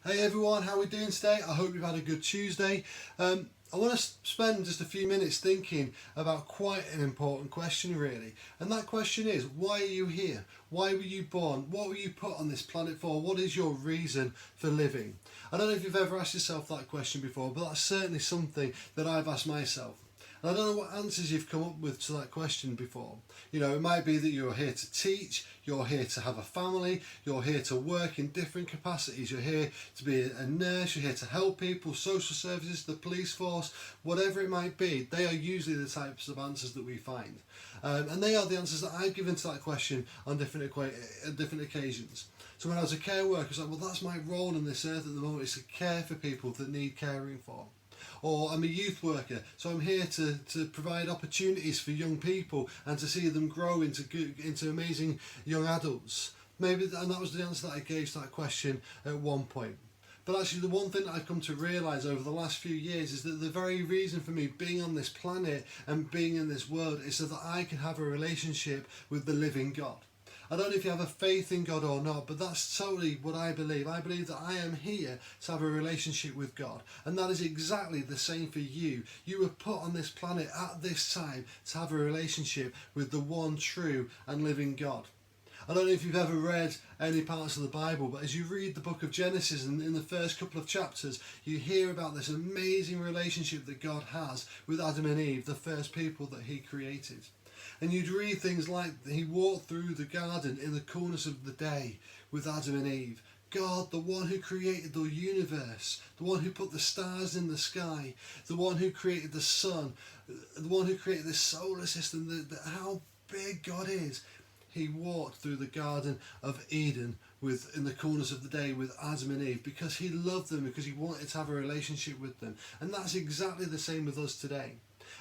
Hey everyone, how are we doing today? I hope you've had a good Tuesday. I want to spend just a few minutes thinking about quite an important question, really. And that question is, why are you here? Why were you born? What were you put on this planet for? What is your reason for living? I don't know if you've ever asked yourself that question before, but that's certainly something that I've asked myself. And I don't know what answers you've come up with to that question before. You know, it might be that you're here to teach, you're here to have a family, you're here to work in different capacities, you're here to be a nurse, you're here to help people, social services, the police force, whatever it might be. They are usually the types of answers that we find. And they are the answers that I've given to that question on different occasions. So when I was a care worker, I was like, well, that's my role on this earth at the moment, is to care for people that need caring for. Or I'm a youth worker, so I'm here to provide opportunities for young people and to see them grow into amazing young adults. And that was the answer that I gave to that question at one point. But actually the one thing that I've come to realise over the last few years is that the very reason for me being on this planet and being in this world is so that I can have a relationship with the living God. I don't know if you have a faith in God or not, but that's totally what I believe. I believe that I am here to have a relationship with God. And that is exactly the same for you. You were put on this planet at this time to have a relationship with the one true and living God. I don't know if you've ever read any parts of the Bible, but as you read the book of Genesis and in the first couple of chapters, you hear about this amazing relationship that God has with Adam and Eve, the first people that he created. And you'd read things like he walked through the garden in the coolness of the day with Adam and Eve. God, the one who created the universe, the one who put the stars in the sky, the one who created the sun, the one who created the solar system, how big God is. He walked through the Garden of Eden in the coolness of the day with Adam and Eve because he loved them, because he wanted to have a relationship with them. And that's exactly the same with us today.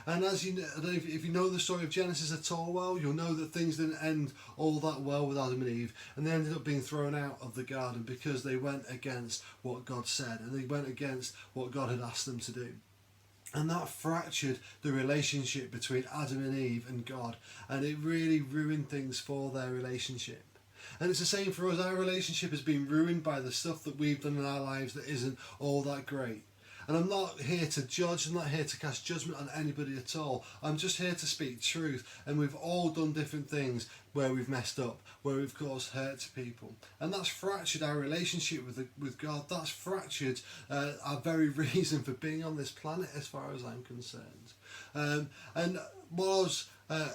And as you know, I don't know if you know the story of Genesis at all well, you'll know that things didn't end all that well with Adam and Eve, and they ended up being thrown out of the garden because they went against what God said, and they went against what God had asked them to do. And that fractured the relationship between Adam and Eve and God, and it really ruined things for their relationship. And it's the same for us. Our relationship has been ruined by the stuff that we've done in our lives that isn't all that great. And I'm not here to judge, I'm not here to cast judgment on anybody at all. I'm just here to speak truth. And we've all done different things where we've messed up, where we've caused hurt to people. And that's fractured our relationship with God. That's fractured our very reason for being on this planet as far as I'm concerned. And while I was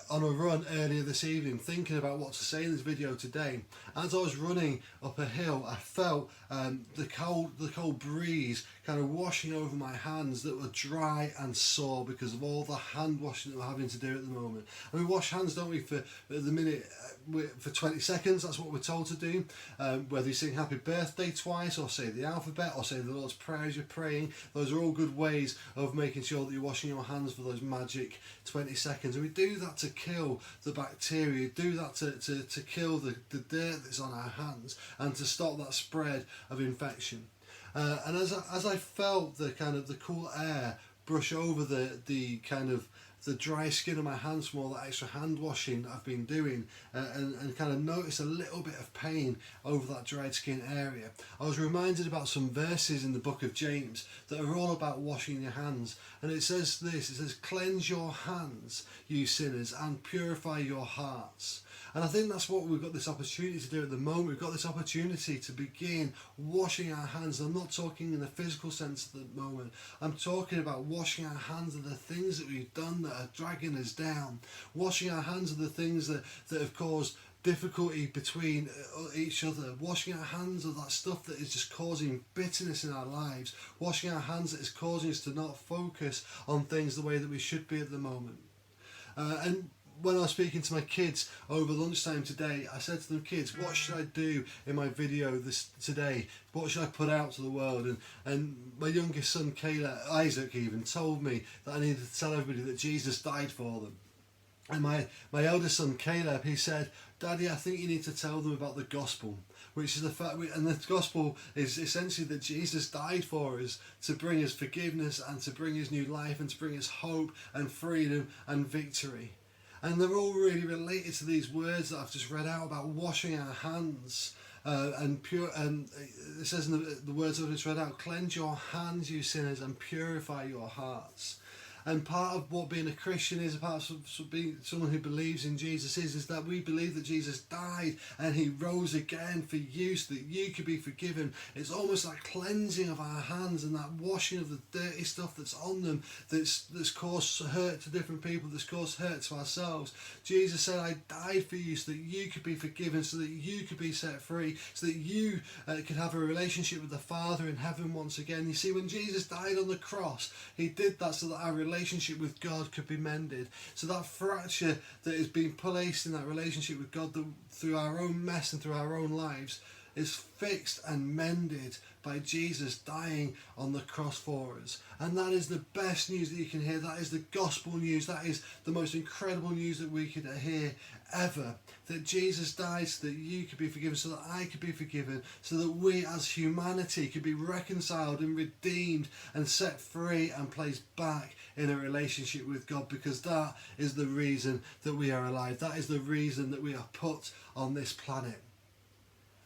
on a run earlier this evening thinking about what to say in this video today, as I was running up a hill, I felt the cold breeze kind of washing over my hands that were dry and sore because of all the hand washing that we're having to do at the moment. And we wash hands, don't we, for the minute for 20 seconds. That's what we're told to do. Whether you sing happy birthday twice or say the alphabet or say the Lord's Prayer as you're praying, those are all good ways of making sure that you're washing your hands for those magic 20 seconds. And we do that to kill the bacteria, do that to kill the dirt that's on our hands and to stop that spread of infection. And as I felt the cool air brush over the dry skin of my hands from all that extra hand washing that I've been doing, and kind of notice a little bit of pain over that dried skin area, I was reminded about some verses in the book of James that are all about washing your hands. And it says this, it says, "Cleanse your hands, you sinners, and purify your hearts." And I think that's what we've got this opportunity to do at the moment. We've got this opportunity to begin washing our hands. I'm not talking in a physical sense at the moment. I'm talking about washing our hands of the things that we've done that are dragging us down. Washing our hands of the things that have caused difficulty between each other. Washing our hands of that stuff that is just causing bitterness in our lives. Washing our hands that is causing us to not focus on things the way that we should be at the moment. And when I was speaking to my kids over lunchtime today, I said to them, "Kids, what should I do in my video today? What should I put out to the world?" And my youngest son, Isaac, even told me that I needed to tell everybody that Jesus died for them. And my eldest son, Caleb, he said, "Daddy, I think you need to tell them about the gospel," which is the fact, and the gospel is essentially that Jesus died for us to bring us forgiveness and to bring us new life and to bring us hope and freedom and victory. And they're all really related to these words that I've just read out about washing our hands. and pure. And it says in the words that I just read out, cleanse your hands, you sinners, and purify your hearts. And part of what being a Christian is, part of being someone who believes in Jesus is that we believe that Jesus died and he rose again for you so that you could be forgiven. It's almost like cleansing of our hands and that washing of the dirty stuff that's on them, that's caused hurt to different people, that's caused hurt to ourselves. Jesus said, I died for you so that you could be forgiven, so that you could be set free, so that you could have a relationship with the Father in heaven once again. You see, when Jesus died on the cross, he did that so that our relationship with God could be mended. So that fracture that is being placed in that relationship with God through our own mess and through our own lives is fixed and mended by Jesus dying on the cross for us. And that is the best news that you can hear. That is the gospel news. That is the most incredible news that we could hear ever. That Jesus died so that you could be forgiven, so that I could be forgiven, so that we as humanity could be reconciled and redeemed and set free and placed back in a relationship with God, because that is the reason that we are alive. That is the reason that we are put on this planet.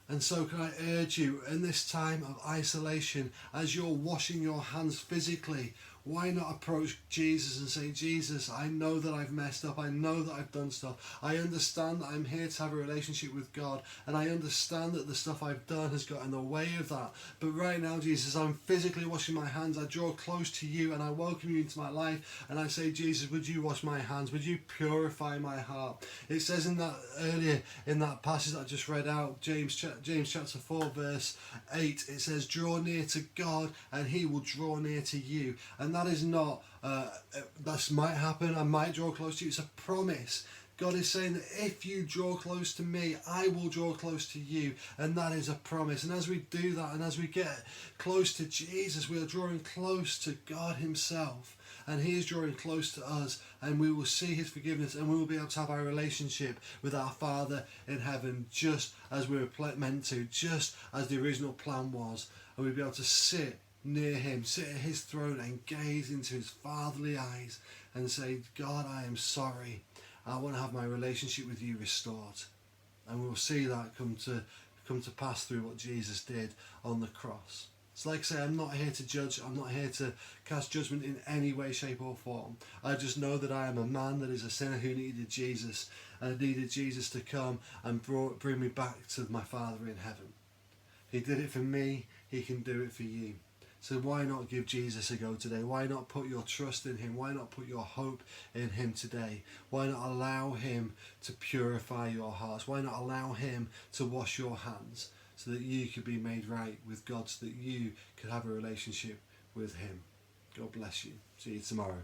And so can I urge you, in this time of isolation, as you're washing your hands physically, why not approach Jesus and say, Jesus, I know that I've messed up. I know that I've done stuff. I understand that I'm here to have a relationship with God. And I understand that the stuff I've done has got in the way of that. But right now, Jesus, I'm physically washing my hands. I draw close to you and I welcome you into my life. And I say, Jesus, would you wash my hands? Would you purify my heart? It says in that earlier, in that passage that I just read out, James chapter 4, verse 8, it says, draw near to God and he will draw near to you. And that is not, that might happen, I might draw close to you. It's a promise. God is saying that if you draw close to me, I will draw close to you. And that is a promise. And as we do that, and as we get close to Jesus, we are drawing close to God himself. And he is drawing close to us, and we will see his forgiveness, and we will be able to have our relationship with our Father in heaven just as we were meant to, just as the original plan was. And we'll be able to sit near him, sit at his throne and gaze into his fatherly eyes and say, God, I am sorry. I want to have my relationship with you restored. And we'll see that come to pass through what Jesus did on the cross. So like I say, I'm not here to judge. I'm not here to cast judgment in any way, shape or form. I just know that I am a man that is a sinner who needed Jesus, and needed Jesus to come and bring me back to my Father in heaven. He did it for me. He can do it for you. So why not give Jesus a go today? Why not put your trust in him? Why not put your hope in him today? Why not allow him to purify your hearts? Why not allow him to wash your hands so that you could be made right with God, so that you could have a relationship with him? God bless you. See you tomorrow.